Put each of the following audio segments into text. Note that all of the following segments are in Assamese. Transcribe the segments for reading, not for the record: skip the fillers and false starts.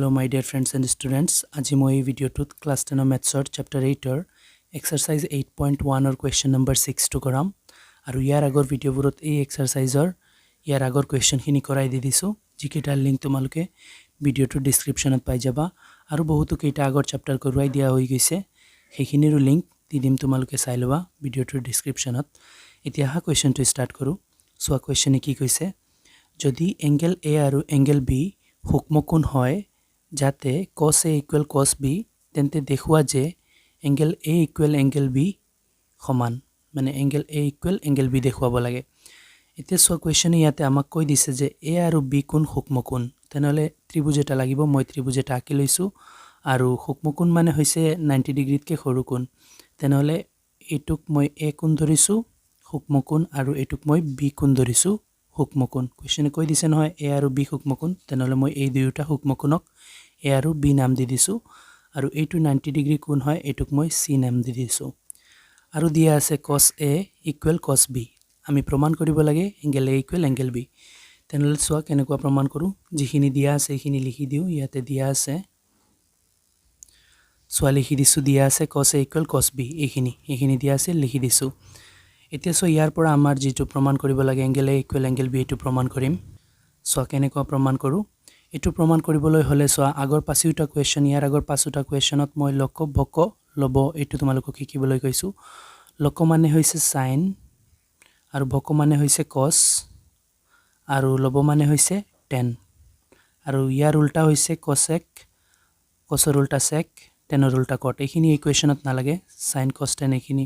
Hello my dear friends and students. আজি মই এই ভিডিওটোত ক্লাস 10 মেথছৰ চ্যাপ্টাৰ 8 ৰ এক্সাৰসাইজ 8.1 ৰ কোৱেশ্চন নম্বৰ 6 টো কৰাম আৰু ইয়াৰ আগৰ ভিডিওবোৰত এই এক্সাৰসাইজৰ ইয়াৰ আগৰ কোৱেশ্চনখিনি কৰাই দি দিছো যিকেইটাৰ লিংক তোমালোকে ভিডিওটোৰ ডেসক্ৰিপচনত পাই যাবা আৰু বহুতো কেইটা আগৰ চ্যাপ্টাৰ কৰোৱাই দিয়া হৈ গৈছে সেইখিনিৰ লিংক দি দিম তোমালোকে চাই লবা ভিডিওটোৰ ডেসক্ৰিপচনত এতিয়া হা কোৱেশ্চনটো ষ্টাৰ্ট কৰো সো কোৱেশ্চনে কি কৈছে যদি এংগল A আৰু এংগল B হুকমকোণ হয় যাতে cos A equal cos B তেন্তে দেখুৱা যে angle A equal angle B সমান মানে angle A equal angle B দেখুৱাব লাগে এতিয়া সো কোৱেশ্চনে ইয়াতে আমাক কৈ দিছে যে A আৰু B কোণ হুকমকোণ তেনলে ত্ৰিভুজ এটা লাগিব মই ত্ৰিভুজ এটা আঁকি লৈছো আৰু হুকমকোণ মানে হৈছে 90 ডিগ্ৰীতকে সৰু কোণ তেনলে এটুক মই A কোণ ধৰিছো হুকমকোণ আৰু এটুক মই B কোণ ধৰিছো হুকমকোণ কোৱেশ্চনে কৈ দিছে নহয় A আৰু B হুকমকোণ তেনলে মই এই দুয়োটা হুকমকোণক A আৰু B নাম দি দিছো আৰু এইটো 90 ডিগ্ৰী কোণ হয় এটুক মই C নাম দি দিছো আৰু দিয়া আছে cos A equal cos B আমি প্ৰমাণ কৰিব লাগে angle A equal angle B তেনলে সোৱা কেনেকুৱা প্ৰমাণ কৰো যিখিনি দিয়া আছে এইখিনি লিখি দিও ইয়াতে দিয়া আছে সোৱা লিখি দিছো দিয়া আছে cos A equal cos B এইখিনি দিয়া আছে লিখি দিছো এতিয়া সো ইয়াৰ পৰা আমাৰ যেটো প্ৰমাণ কৰিব লাগে angle A equal angle B এটো প্ৰমাণ কৰিম সো কেনেকুৱা প্ৰমাণ কৰো এটো প্ৰমাণ কৰিবলৈ হলে সো আগৰ পাঁচটা কোৱেশ্চন ইয়াৰ আগৰ পাঁচটা কোৱেশ্চনত মই লক ভক লব এটো তোমালোকক শিকিবলৈ কৈছো লক মানে হৈছে sin আৰু ভক মানে হৈছে cos আৰু লব মানে হৈছে tan আৰু ইয়াৰ উল্টা হৈছে cosec cosৰ উল্টা sec tanৰ উল্টা cot এইখিনি ইকুৱেশনত নালাগে sin cos tan এইখিনি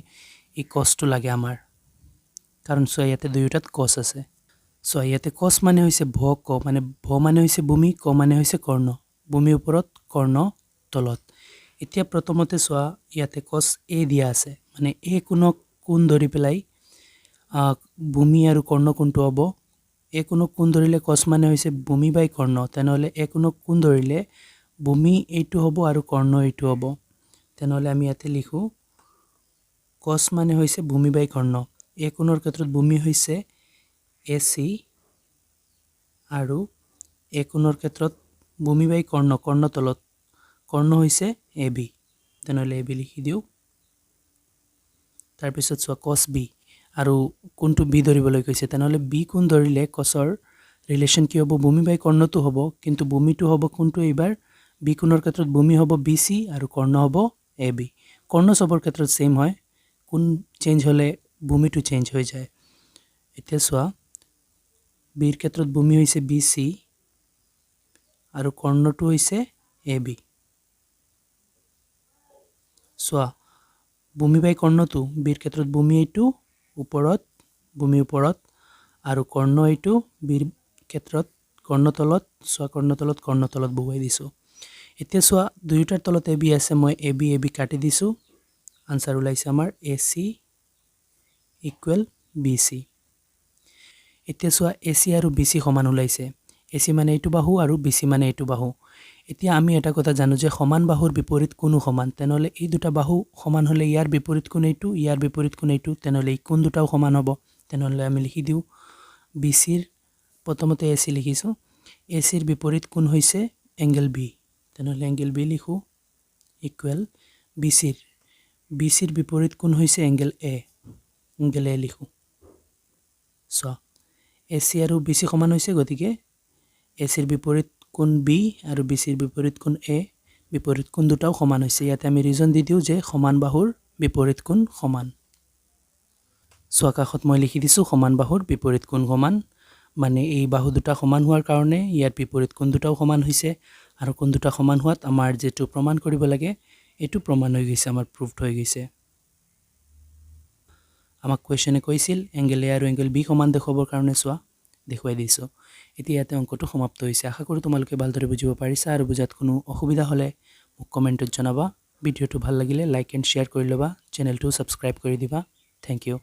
এই cos টো লাগে আমাৰ কাৰণ সো ইয়াতে দুয়োটাত cos আছে সো ইয়াতে cos মানে হৈছে ভক মানে ভ মানে হৈছে ভূমি ক মানে হৈছে কৰ্ণ ভূমি ওপৰত কৰ্ণ তলত এতিয়া প্ৰথমতে সো ইয়াতে cos A দিয়া আছে মানে A কোণক কোণ ধৰি পেলাই ভূমি আৰু কৰ্ণ কোণটো হ'ব A কোণক কোণ ধৰিলে cos মানে হৈছে ভূমি বাই কৰ্ণ তেনলে A কোণক কোণ ধৰিলে ভূমি এইটো হ'ব আৰু কৰ্ণ এইটো হ'ব তেনলে আমি ইয়াতে লিখো cos মানে হৈছে ভূমি বাই কৰ্ণ A কোণৰ ক্ষেত্ৰত ভূমি হৈছে AC আৰু A কোণৰ ক্ষেত্ৰত ভূমি বাই কৰ্ণ কৰ্ণ তলত কৰ্ণ হৈছে AB তেনলে AB লিখি দিও তাৰ পিছত সো cos B আৰু কোনটো B ধৰিবলৈ কৈছে তেনলে B কোণ ধৰিলে cosৰ ৰিলেশন কি হ'ব ভূমি বাই কৰ্ণটো হ'ব কিন্তু ভূমিটো হ'ব কোনটো এবাৰ B কোণৰ ক্ষেত্ৰত ভূমি হ'ব BC আৰু কৰ্ণ হ'ব AB কৰ্ণ সবৰ ক্ষেত্ৰত সেম হয় কোন চেঞ্জ হলে ভূমিটো চেঞ্জ হৈ যায় এতিয়া সো B ৰ ক্ষেত্ৰত ভূমি হৈছে BC আৰু কৰ্ণটো হৈছে AB সো ভূমি বাই কৰ্ণটো B ৰ ক্ষেত্ৰত ভূমি এইটো ওপৰত ভূমি ওপৰত আৰু কৰ্ণ এইটো B ৰ ক্ষেত্ৰত কৰ্ণ তলত সো কৰ্ণ তলত বহুৱাই দিছো এতিয়া সো দুয়োটাৰ তলত AB আছে মই AB কাটি দিছো আনসাৰ ওলাইছে আমাৰ AC equal BC এতিয়া সো AC আৰু BC সমান ওলাইছে AC মানে এইটো বাহু আৰু BC মানে এইটো বাহু এতিয়া আমি এটা কথা জানো যে সমান বাহুৰ বিপৰীত কোণো সমান তেনলে এই দুটা বাহু সমান হলে ইয়াৰ বিপৰীত কোণ এইটো ইয়াৰ বিপৰীত কোণ এইটো তেনলে এই কোণ দুটাও সমান হ'ব তেনলে আমি লিখি দিও BC ৰ প্ৰথমতে AC লিখিছো AC ৰ বিপৰীত কোণ হৈছে এংগল B তেনলে এংগল B লিখো ইকুৱেল BC ৰ বিপৰীত কোণ হৈছে এংগল A লিখো সো AC আৰু BC সমান হৈছে গতিকে AC ৰ বিপৰীত কোণ B আৰু BC ৰ বিপৰীত কোণ A বিপৰীত কোণ দুটাও সমান হৈছে ইয়াতে আমি ৰিজন দি দিও যে সমান বাহুৰ বিপৰীত কোণ সমান সো আকাশত মই লিখি দিছো সমান বাহুৰ বিপৰীত কোণ সমান মানে এই বাহু দুটা সমান হোৱাৰ কাৰণে ইয়াৰ বিপৰীত কোণ দুটাও সমান হৈছে আৰু কোণ দুটা সমান হোৱাত আমাৰ যেটো প্ৰমাণ কৰিব লাগে এটো প্ৰমাণ হৈ গৈছে আমাৰ প্ৰুভড হৈ গৈছে আমাক কোৱেশ্চনে কৈছিল এংগল A আৰু এংগল B সমান দেখুৱাবৰ কাৰণে সোৱা দেখুৱাই দিছো এতিয়া ইয়াতে অংকটো সমাপ্ত হৈছে আশা কৰো তোমালোকে ভালদৰে বুজিব পাৰিছা আৰু বুজাত কোনো অসুবিধা হলে মোক কমেন্টত জনাবা ভিডিওটো ভাল লাগিলে লাইক এণ্ড শেয়াৰ কৰি লবা চেনেলটো সাবস্ক্ৰাইব কৰি দিবা থ্যাংক ইউ